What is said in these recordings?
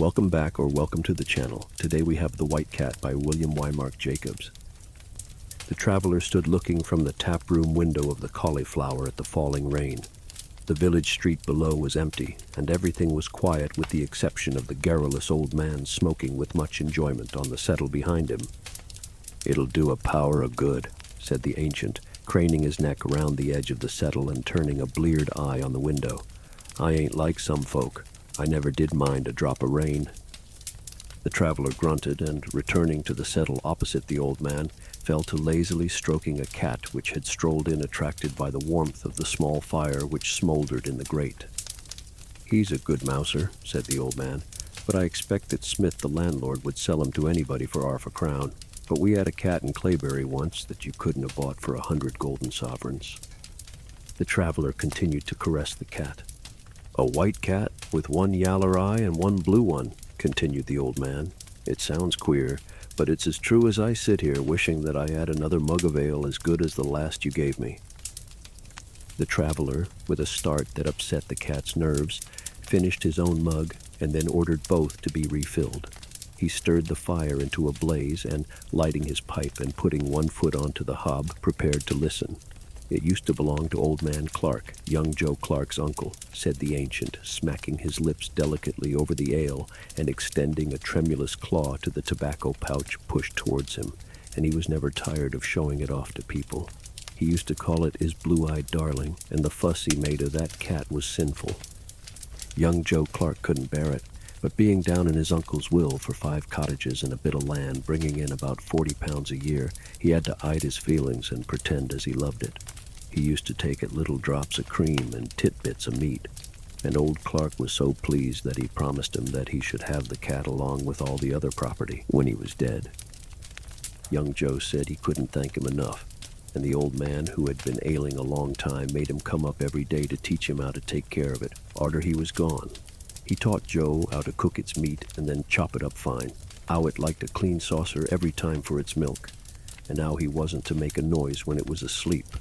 Welcome back or welcome to the channel. Today we have The White Cat by William Wymark Jacobs. The traveler stood looking from the taproom window of the Cauliflower at the falling rain. The village street below was empty, and everything was quiet with the exception of the garrulous old man smoking with much enjoyment on the settle behind him. "It'll do a power of good," said the ancient, craning his neck around the edge of the settle and turning a bleared eye on the window. "I ain't like some folk. I never did mind a drop of rain." The traveler grunted and, returning to the settle opposite the old man, fell to lazily stroking a cat which had strolled in attracted by the warmth of the small fire which smoldered in the grate. "He's a good mouser," said the old man, "but I expect that Smith the landlord would sell him to anybody for 1/2 crown. But we had a cat in Claybury once that you couldn't have bought for 100 golden sovereigns." The traveler continued to caress the cat. "A white cat with one yaller eye and one blue one," continued the old man. "It sounds queer, but it's as true as I sit here wishing that I had another mug of ale as good as the last you gave me." The traveler, with a start that upset the cat's nerves, finished his own mug and then ordered both to be refilled. He stirred the fire into a blaze and, lighting his pipe and putting one foot onto the hob, prepared to listen. "It used to belong to old man Clark, young Joe Clark's uncle," said the ancient, smacking his lips delicately over the ale and extending a tremulous claw to the tobacco pouch pushed towards him, and he was never tired of showing it off to people. He used to call it his blue-eyed darling, and the fuss he made of that cat was sinful. Young Joe Clark couldn't bear it, but being down in his uncle's will for 5 cottages and a bit of land bringing in about 40 pounds a year, he had to hide his feelings and pretend as he loved it. He used to take it little drops of cream and titbits of meat, and old Clark was so pleased that he promised him that he should have the cat along with all the other property when he was dead. Young Joe said he couldn't thank him enough, and the old man, who had been ailing a long time, made him come up every day to teach him how to take care of it, arter he was gone. He taught Joe how to cook its meat and then chop it up fine, how it liked a clean saucer every time for its milk, and how he wasn't to make a noise when it was asleep.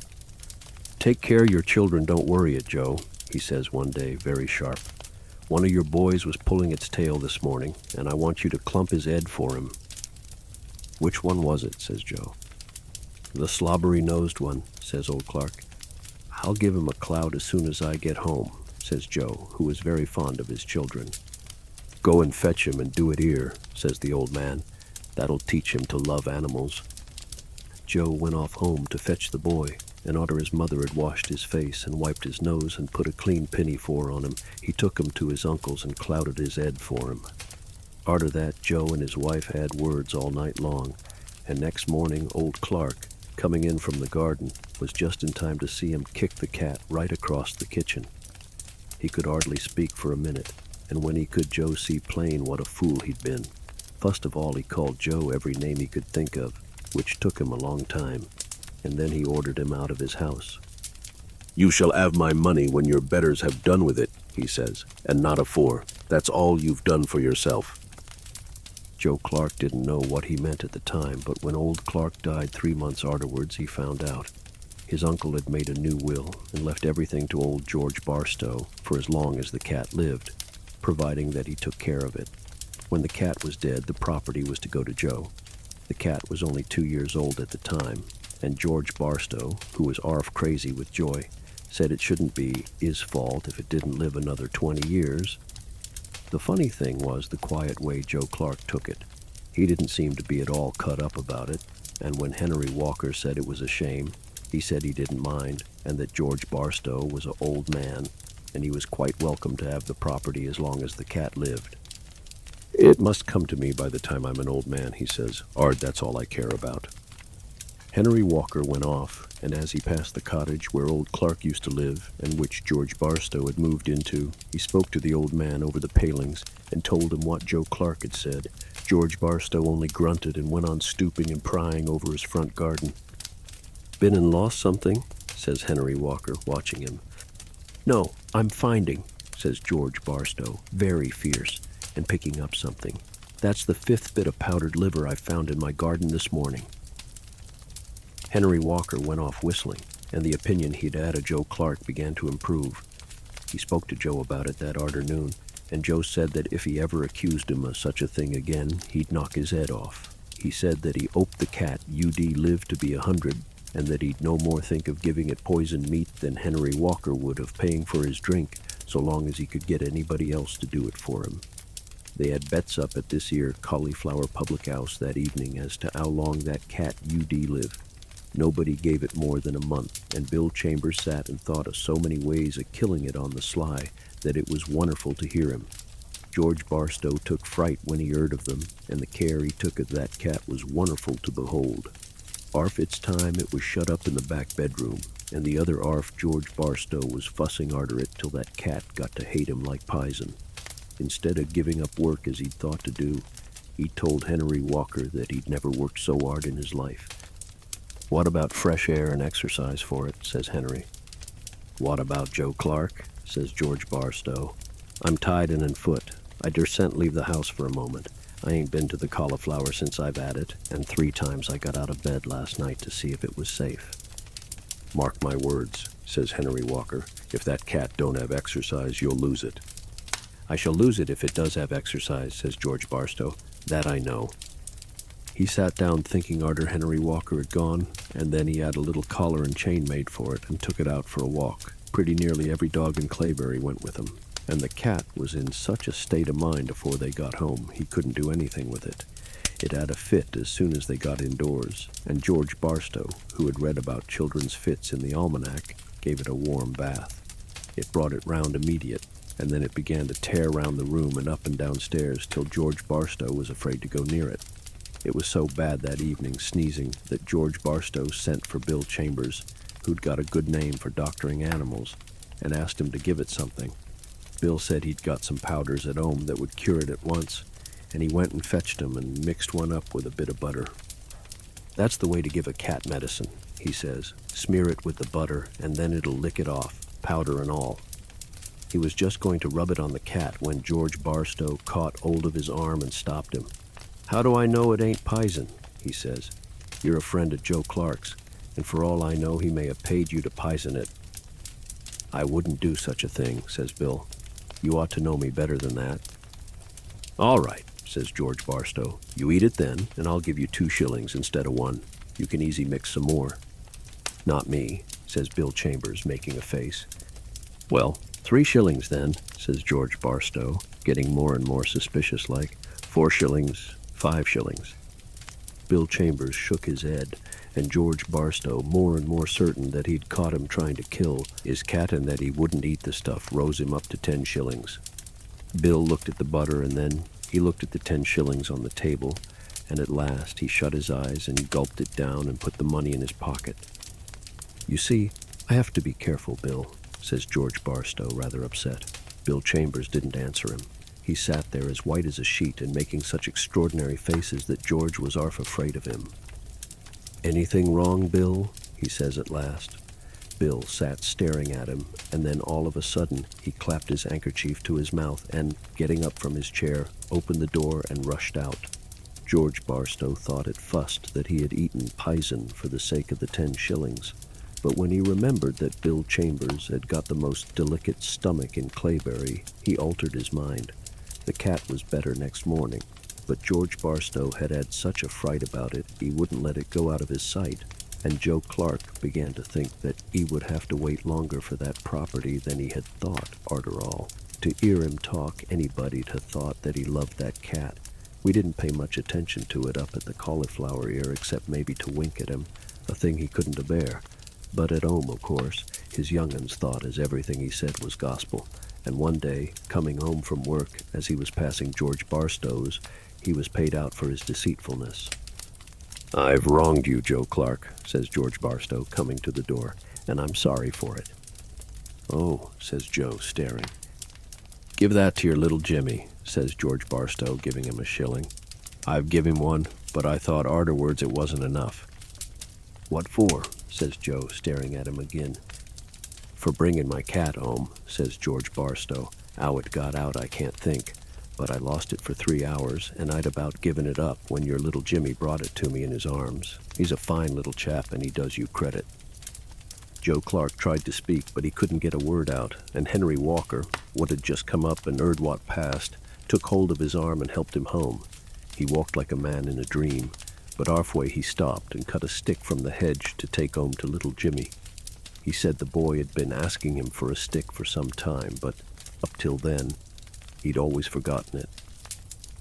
"Take care your children don't worry it, Joe," he says one day, very sharp. "One of your boys was pulling its tail this morning, and I want you to clump his head for him." "Which one was it?" says Joe. "The slobbery-nosed one," says old Clark. "I'll give him a clout as soon as I get home," says Joe, who was very fond of his children. "Go and fetch him and do it here," says the old man. "That'll teach him to love animals." Joe went off home to fetch the boy, and arter his mother had washed his face and wiped his nose and put a clean pinafore on him, he took him to his uncle's and clouted his head for him. Arter that, Joe and his wife had words all night long, and next morning old Clark, coming in from the garden, was just in time to see him kick the cat right across the kitchen. He could hardly speak for a minute, and when he could, Joe see plain what a fool he'd been. First of all he called Joe every name he could think of, which took him a long time, and then he ordered him out of his house. "You shall have my money when your betters have done with it," he says, "and not afore. That's all you've done for yourself." Joe Clark didn't know what he meant at the time, but when old Clark died 3 months afterwards, he found out. His uncle had made a new will and left everything to old George Barstow for as long as the cat lived, providing that he took care of it. When the cat was dead, the property was to go to Joe. The cat was only 2 years old at the time, and George Barstow, who was arf crazy with joy, said it shouldn't be his fault if it didn't live another 20 years. The funny thing was the quiet way Joe Clark took it. He didn't seem to be at all cut up about it, and when Henry Walker said it was a shame, he said he didn't mind, and that George Barstow was an old man, and he was quite welcome to have the property as long as the cat lived. "It must come to me by the time I'm an old man," he says. That's all I care about." Henry Walker went off, and as he passed the cottage where old Clark used to live, and which George Barstow had moved into, he spoke to the old man over the palings and told him what Joe Clark had said. George Barstow only grunted and went on stooping and prying over his front garden. "Been and lost something?" says Henry Walker, watching him. "No, I'm finding," says George Barstow, very fierce, and picking up something. "That's the 5th bit of powdered liver I found in my garden this morning." Henry Walker went off whistling, and the opinion he'd had of Joe Clark began to improve. He spoke to Joe about it that afternoon, and Joe said that if he ever accused him of such a thing again, he'd knock his head off. He said that he hoped the cat UD lived to be 100, and that he'd no more think of giving it poisoned meat than Henry Walker would of paying for his drink, so long as he could get anybody else to do it for him. They had bets up at this here Cauliflower Public House that evening as to how long that cat UD lived. Nobody gave it more than a month, and Bill Chambers sat and thought of so many ways of killing it on the sly that it was wonderful to hear him. George Barstow took fright when he heard of them, and the care he took of that cat was wonderful to behold. Arf its time it was shut up in the back bedroom, and the other arf George Barstow was fussing arter it till that cat got to hate him like pison. Instead of giving up work as he'd thought to do, he told Henry Walker that he'd never worked so hard in his life. "What about fresh air and exercise for it?" says Henry. "What about Joe Clark?" says George Barstow. "I'm tied in foot. I dursn't leave the house for a moment. I ain't been to the Cauliflower since I've had it, and 3 times I got out of bed last night to see if it was safe." "Mark my words," says Henry Walker. "If that cat don't have exercise, you'll lose it." "I shall lose it if it does have exercise," says George Barstow. "That I know." He sat down thinking arter Henry Walker had gone, and then he had a little collar and chain made for it and took it out for a walk. Pretty nearly every dog in Claybury went with him, and the cat was in such a state of mind afore they got home he couldn't do anything with it. It had a fit as soon as they got indoors, and George Barstow, who had read about children's fits in the almanac, gave it a warm bath. It brought it round immediate, and then it began to tear round the room and up and downstairs till George Barstow was afraid to go near it. It was so bad that evening, sneezing, that George Barstow sent for Bill Chambers, who'd got a good name for doctoring animals, and asked him to give it something. Bill said he'd got some powders at home that would cure it at once, and he went and fetched 'em and mixed one up with a bit of butter. "That's the way to give a cat medicine," he says. "Smear it with the butter, and then it'll lick it off, powder and all." He was just going to rub it on the cat when George Barstow caught hold of his arm and stopped him. "How do I know it ain't pison?" he says. "You're a friend of Joe Clark's, and for all I know he may have paid you to pison it." "I wouldn't do such a thing," says Bill. "You ought to know me better than that." "All right," says George Barstow. "You eat it then, and I'll give you 2 shillings instead of 1. You can easy mix some more." "Not me," says Bill Chambers, making a face. "Well, 3 shillings then," says George Barstow, getting more and more suspicious like. 4 shillings, 5 shillings. Bill Chambers shook his head, and George Barstow, more and more certain that he'd caught him trying to kill his cat and that he wouldn't eat the stuff, rose him up to 10 shillings. Bill looked at the butter, and then he looked at the 10 shillings on the table, and at last he shut his eyes and gulped it down and put the money in his pocket. "You see, I have to be careful, Bill," says George Barstow, rather upset. Bill Chambers didn't answer him. He sat there as white as a sheet and making such extraordinary faces that George was arf afraid of him. "Anything wrong, Bill?" he says at last. Bill sat staring at him, and then all of a sudden he clapped his handkerchief to his mouth and, getting up from his chair, opened the door and rushed out. George Barstow thought at first that he had eaten pison for the sake of the 10 shillings, but when he remembered that Bill Chambers had got the most delicate stomach in Claybury, he altered his mind. The cat was better next morning, but George Barstow had had such a fright about it he wouldn't let it go out of his sight, and Joe Clark began to think that he would have to wait longer for that property than he had thought, arter all. To hear him talk, anybody'd have thought that he loved that cat. We didn't pay much attention to it up at the Cauliflower ear, except maybe to wink at him, a thing he couldn't a-bear. But at home, of course, his young'uns thought as everything he said was gospel, and one day, coming home from work, as he was passing George Barstow's, he was paid out for his deceitfulness. "I've wronged you, Joe Clark," says George Barstow, coming to the door, "and I'm sorry for it." "Oh," says Joe, staring. "Give that to your little Jimmy," says George Barstow, giving him a shilling. "I've give him 1, but I thought arterwards it wasn't enough." "What for?" says Joe, staring at him again. "For bringing my cat home," says George Barstow. "How it got out I can't think, but I lost it for 3 hours, and I'd about given it up when your little Jimmy brought it to me in his arms. He's a fine little chap, and he does you credit." Joe Clark tried to speak, but he couldn't get a word out, and Henry Walker, what had just come up and heard what passed, took hold of his arm and helped him home. He walked like a man in a dream, but halfway he stopped and cut a stick from the hedge to take home to little Jimmy. He said the boy had been asking him for a stick for some time, but up till then, he'd always forgotten it.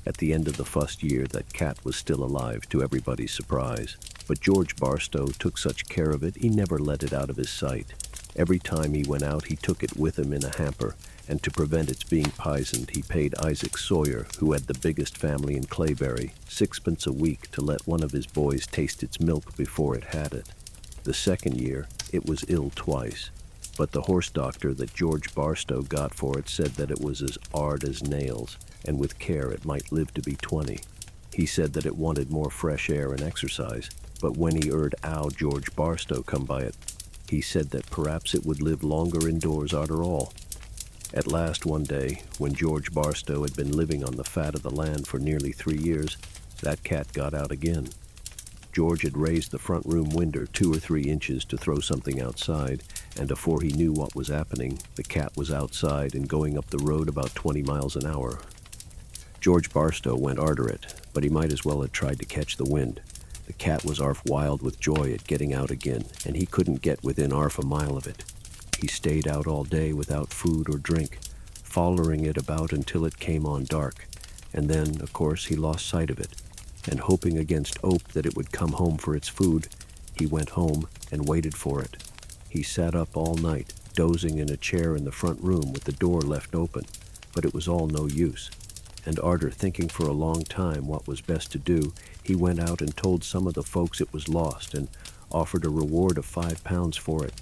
At the end of the first year, that cat was still alive, to everybody's surprise. But George Barstow took such care of it, he never let it out of his sight. Every time he went out, he took it with him in a hamper, and to prevent its being poisoned, he paid Isaac Sawyer, who had the biggest family in Clayberry, 6 pence a week to let one of his boys taste its milk before it had it. The second year, it was ill twice, but the horse doctor that George Barstow got for it said that it was as hard as nails, and with care it might live to be 20. He said that it wanted more fresh air and exercise, but when he heard how George Barstow come by it, he said that perhaps it would live longer indoors arter all. At last one day, when George Barstow had been living on the fat of the land for nearly 3 years, that cat got out again. George had raised the front room window 2 or 3 inches to throw something outside, and before he knew what was happening, the cat was outside and going up the road about 20 miles an hour. George Barstow went arter it, but he might as well have tried to catch the wind. The cat was arf wild with joy at getting out again, and he couldn't get within arf a mile of it. He stayed out all day without food or drink, following it about until it came on dark, and then, of course, he lost sight of it, and hoping against hope that it would come home for its food, he went home and waited for it. He sat up all night, dozing in a chair in the front room with the door left open, but it was all no use. And arter thinking for a long time what was best to do, he went out and told some of the folks it was lost and offered a reward of 5 pounds for it.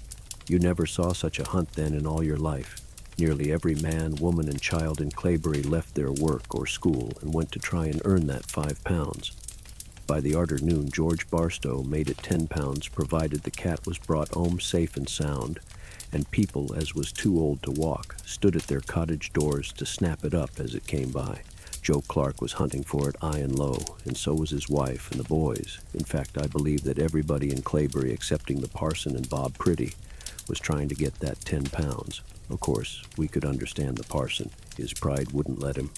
You never saw such a hunt then in all your life. Nearly every man, woman, and child in Claybury left their work or school and went to try and earn that 5 pounds. By the arter noon, George Barstow made it 10 pounds, provided the cat was brought home safe and sound, and people, as was too old to walk, stood at their cottage doors to snap it up as it came by. Joe Clark was hunting for it high and low, and so was his wife and the boys. In fact, I believe that everybody in Claybury, excepting the parson and Bob Pretty, was trying to get that 10 pounds. Of course, we could understand the parson. His pride wouldn't let him.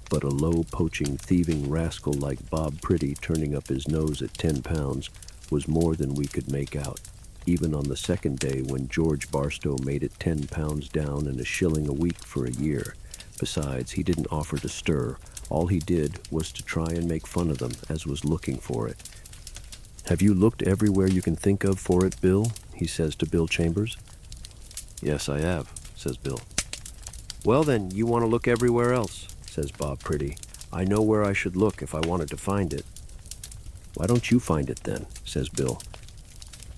But a low, poaching, thieving rascal like Bob Pretty turning up his nose at 10 pounds was more than we could make out, even on the second day when George Barstow made it 10 pounds down and a shilling a week for a year. Besides, he didn't offer to stir. All he did was to try and make fun of them as was looking for it. "Have you looked everywhere you can think of for it, Bill?" he says to Bill Chambers. "Yes, I have," says Bill. "Well, then, you want to look everywhere else," says Bob Pretty. "I know where I should look if I wanted to find it." "Why don't you find it then?" says Bill.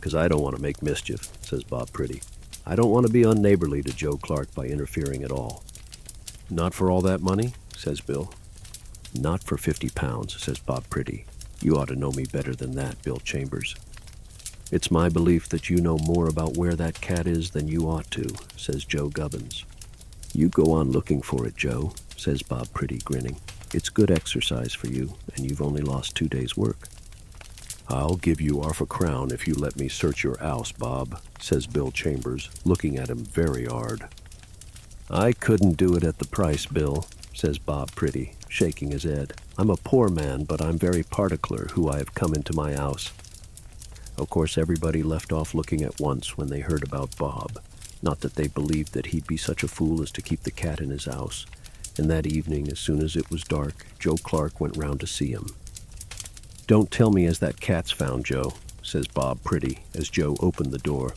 "'Cause I don't want to make mischief," says Bob Pretty. "I don't want to be unneighborly to Joe Clark by interfering at all." "Not for all that money?" says Bill. "Not for 50 pounds, says Bob Pretty. "You ought to know me better than that, Bill Chambers." "It's my belief that you know more about where that cat is than you ought to," says Joe Gubbins. "You go on looking for it, Joe," says Bob Pretty, grinning. "It's good exercise for you, and you've only lost 2 days' work." "I'll give you half a crown if you let me search your house, Bob," says Bill Chambers, looking at him very hard. "I couldn't do it at the price, Bill," says Bob Pretty, shaking his head. "I'm a poor man, but I'm very particular who I have come into my house." Of course, everybody left off looking at once when they heard about Bob. Not that they believed that he'd be such a fool as to keep the cat in his house. And that evening, as soon as it was dark, Joe Clark went round to see him. "Don't tell me as that cat's found, Joe," says Bob Pretty, as Joe opened the door.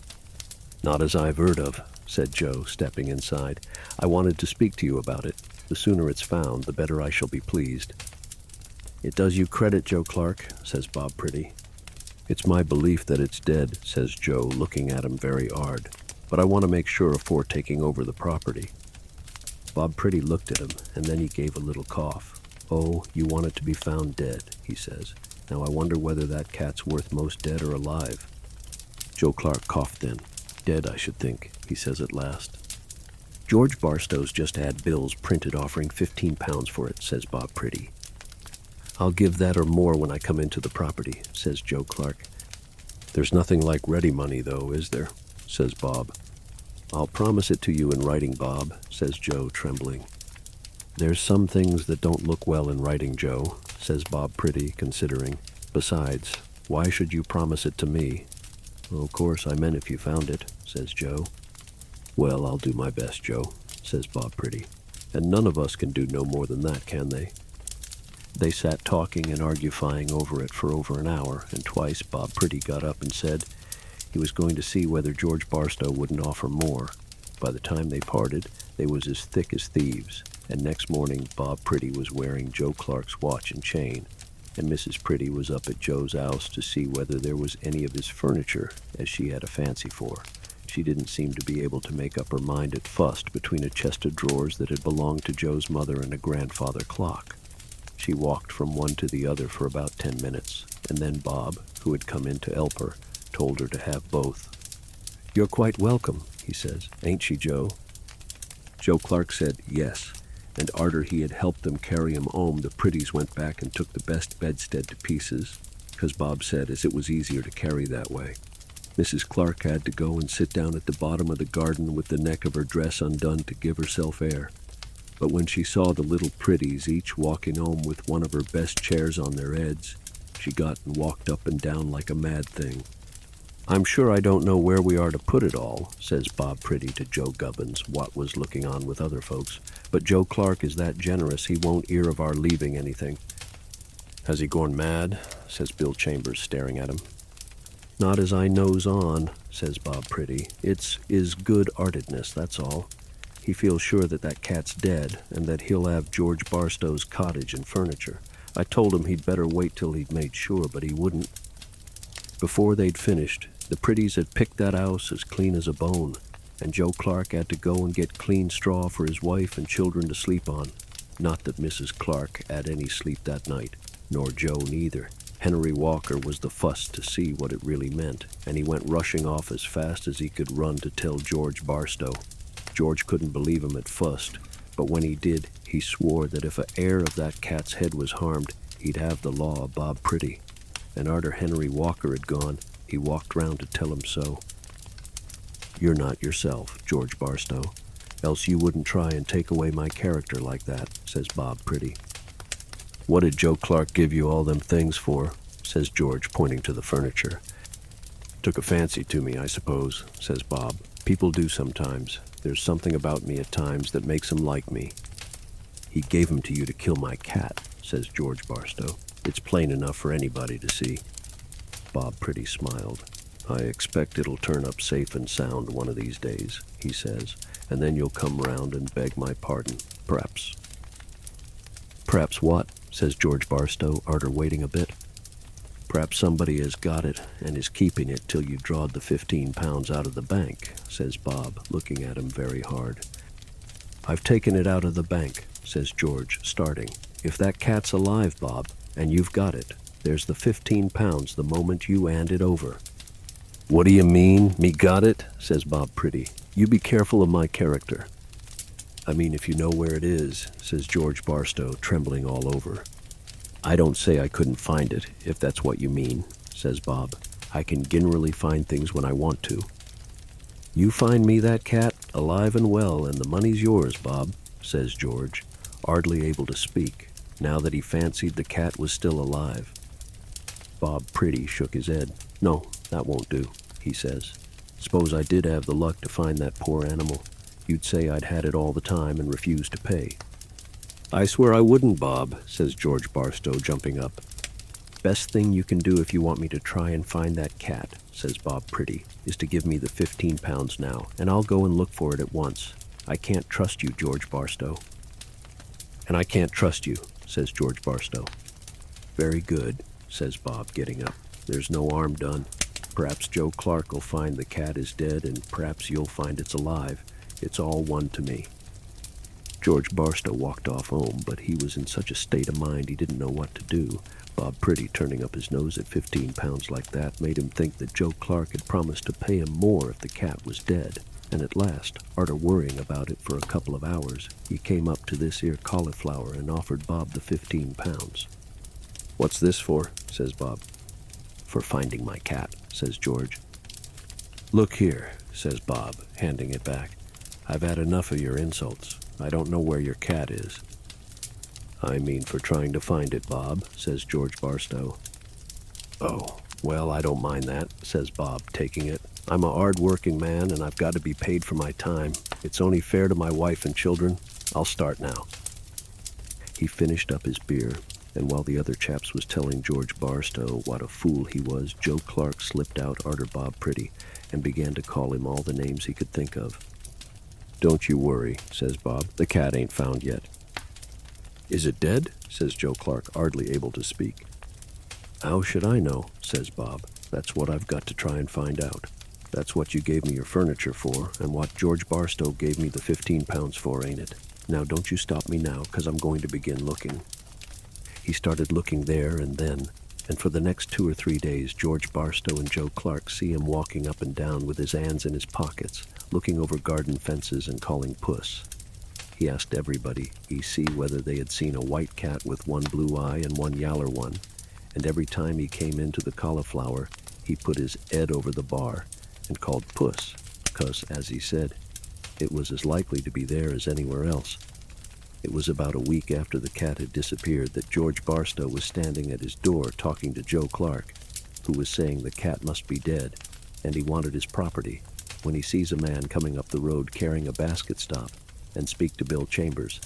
"Not as I've heard of," said Joe, stepping inside. "I wanted to speak to you about it. The sooner it's found, the better I shall be pleased." "It does you credit, Joe Clark," says Bob Pretty. "It's my belief that it's dead," says Joe, looking at him very hard. "But I want to make sure afore taking over the property." Bob Pretty looked at him, and then he gave a little cough. "Oh, you want it to be found dead," he says. "Now I wonder whether that cat's worth most dead or alive." Joe Clark coughed then. "Dead, I should think," he says at last. "George Barstow's just had bills printed offering 15 pounds for it," says Bob Pretty. "I'll give that or more when I come into the property," says Joe Clark. "There's nothing like ready money, though, is there?" says Bob. I'll promise it to you in writing, Bob, says Joe, trembling. There's some things that don't look well in writing, Joe, says Bob Pretty, considering. Besides, why should you promise it to me? Well, of course, I meant if you found it, says Joe. Well, I'll do my best, Joe, says Bob Pretty. And none of us can do no more than that, can they? They sat talking and argufying over it for over an hour, and twice Bob Pretty got up and said he was going to see whether George Barstow wouldn't offer more. By the time they parted, they was as thick as thieves, and next morning Bob Pretty was wearing Joe Clark's watch and chain, and Mrs. Pretty was up at Joe's house to see whether there was any of his furniture, as she had a fancy for. She didn't seem to be able to make up her mind at first between a chest of drawers that had belonged to Joe's mother and a grandfather clock. She walked from one to the other for about 10 minutes, and then Bob, who had come in to help her, told her to have both. You're quite welcome, he says. Ain't she, Joe? Joe Clark said yes, and arter he had helped them carry him home, the Pretties went back and took the best bedstead to pieces, 'cause Bob said as it was easier to carry that way. Mrs. Clark had to go and sit down at the bottom of the garden with the neck of her dress undone to give herself air. But when she saw the little Pretties each walking home with one of her best chairs on their heads, she got and walked up and down like a mad thing. I'm sure I don't know where we are to put it all, says Bob Pretty to Joe Gubbins, what was looking on with other folks. But Joe Clark is that generous he won't hear of our leaving anything. Has he gone mad? Says Bill Chambers, staring at him. Not as I knows on, says Bob Pretty. It's is good-heartedness, that's all. He feels sure that that cat's dead, and that he'll have George Barstow's cottage and furniture. I told him he'd better wait till he'd made sure, but he wouldn't. Before they'd finished, the Pretties had picked that house as clean as a bone, and Joe Clark had to go and get clean straw for his wife and children to sleep on. Not that Mrs. Clark had any sleep that night, nor Joe neither. Henry Walker was the fuss to see what it really meant, and he went rushing off as fast as he could run to tell George Barstow. George couldn't believe him at first, but when he did, he swore that if a hair of that cat's head was harmed, he'd have the law of Bob Pretty. And arter Henry Walker had gone, he walked round to tell him so. You're not yourself, George Barstow, else you wouldn't try and take away my character like that, says Bob Pretty. What did Joe Clark give you all them things for? Says George, pointing to the furniture. Took a fancy to me, I suppose, says Bob. People do sometimes. There's something about me at times that makes 'em like me. He gave 'em to you to kill my cat, says George Barstow. It's plain enough for anybody to see. Bob Pretty smiled. I expect it'll turn up safe and sound one of these days, he says, and then you'll come round and beg my pardon, perhaps. Perhaps what? Says George Barstow, arter waiting a bit. Perhaps somebody has got it and is keeping it till you drawed the 15 pounds out of the bank, says Bob, looking at him very hard. I've taken it out of the bank, says George, starting. If that cat's alive, Bob, and you've got it, there's the 15 pounds the moment you hand it over. What do you mean, me got it? Says Bob Pretty. You be careful of my character. I mean, if you know where it is, says George Barstow, trembling all over. I don't say I couldn't find it, if that's what you mean, says Bob. I can generally find things when I want to. You find me that cat, alive and well, and the money's yours, Bob, says George, hardly able to speak, now that he fancied the cat was still alive. Bob Pretty shook his head. No, that won't do, he says. Suppose I did have the luck to find that poor animal. You'd say I'd had it all the time and refused to pay. I swear I wouldn't, Bob, says George Barstow, jumping up. Best thing you can do if you want me to try and find that cat, says Bob Pretty, is to give me the 15 pounds now, and I'll go and look for it at once. I can't trust you, George Barstow. And I can't trust you, says George Barstow. Very good, says Bob, getting up. There's no harm done. Perhaps Joe Clark will find the cat is dead, and perhaps you'll find it's alive. It's all one to me. George Barstow walked off home, but he was in such a state of mind he didn't know what to do. Bob Pretty turning up his nose at 15 pounds like that made him think that Joe Clark had promised to pay him more if the cat was dead. And at last, arter worrying about it for a couple of hours, he came up to this here cauliflower and offered Bob the 15 pounds. What's this for? Says Bob. For finding my cat, says George. Look here, says Bob, handing it back. "I've had enough of your insults. I don't know where your cat is." "I mean for trying to find it, Bob," says George Barstow. "Oh, well, I don't mind that," says Bob, taking it. "I'm a hard-working man, and I've got to be paid for my time. It's only fair to my wife and children. I'll start now." He finished up his beer, and while the other chaps was telling George Barstow what a fool he was, Joe Clark slipped out arter Bob Pretty and began to call him all the names he could think of. "Don't you worry," says Bob. "The cat ain't found yet." "Is it dead?" says Joe Clark, hardly able to speak. "How should I know?" says Bob. "That's what I've got to try and find out. That's what you gave me your furniture for, and what George Barstow gave me the 15 pounds for, ain't it? Now don't you stop me now, 'cause I'm going to begin looking." He started looking there and then, and for the next 2 or 3 days, George Barstow and Joe Clark see him walking up and down with his hands in his pockets, looking over garden fences and calling puss. He asked everybody, whether they had seen a white cat with one blue eye and one yaller one, and every time he came into the cauliflower, he put his head over the bar and called puss, 'cause, as he said, it was as likely to be there as anywhere else. It was about a week after the cat had disappeared that George Barstow was standing at his door talking to Joe Clark, who was saying the cat must be dead, and he wanted his property, when he sees a man coming up the road carrying a basket stop and speak to Bill Chambers.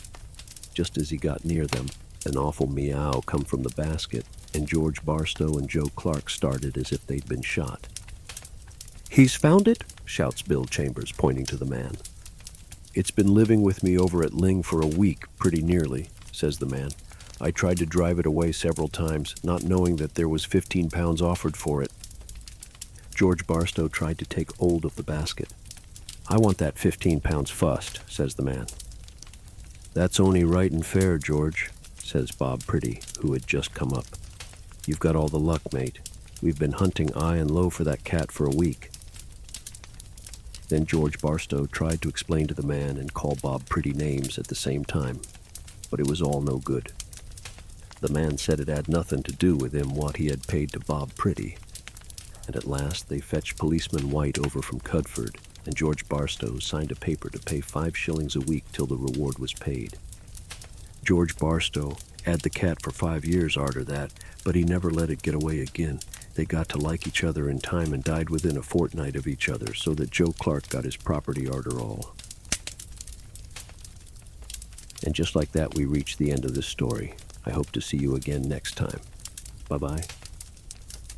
Just as he got near them, an awful meow come from the basket, and George Barstow and Joe Clark started as if they'd been shot. "He's found it?" shouts Bill Chambers, pointing to the man. "It's been living with me over at Ling for a week, pretty nearly," says the man. "I tried to drive it away several times, not knowing that there was 15 pounds offered for it." George Barstow tried to take hold of the basket. "I want that 15 pounds fust," says the man. "That's only right and fair, George," says Bob Pretty, who had just come up. "You've got all the luck, mate. We've been hunting high and low for that cat for a week." Then George Barstow tried to explain to the man and call Bob Pretty names at the same time, but it was all no good. The man said it had nothing to do with him what he had paid to Bob Pretty, and at last they fetched Policeman White over from Cudford, and George Barstow signed a paper to pay 5 shillings a week till the reward was paid. George Barstow had the cat for 5 years arter that, but he never let it get away again. They got to like each other in time and died within a fortnight of each other, so that Joe Clark got his property arter all. And just like that, we reach the end of this story. I hope to see you again next time. Bye-bye.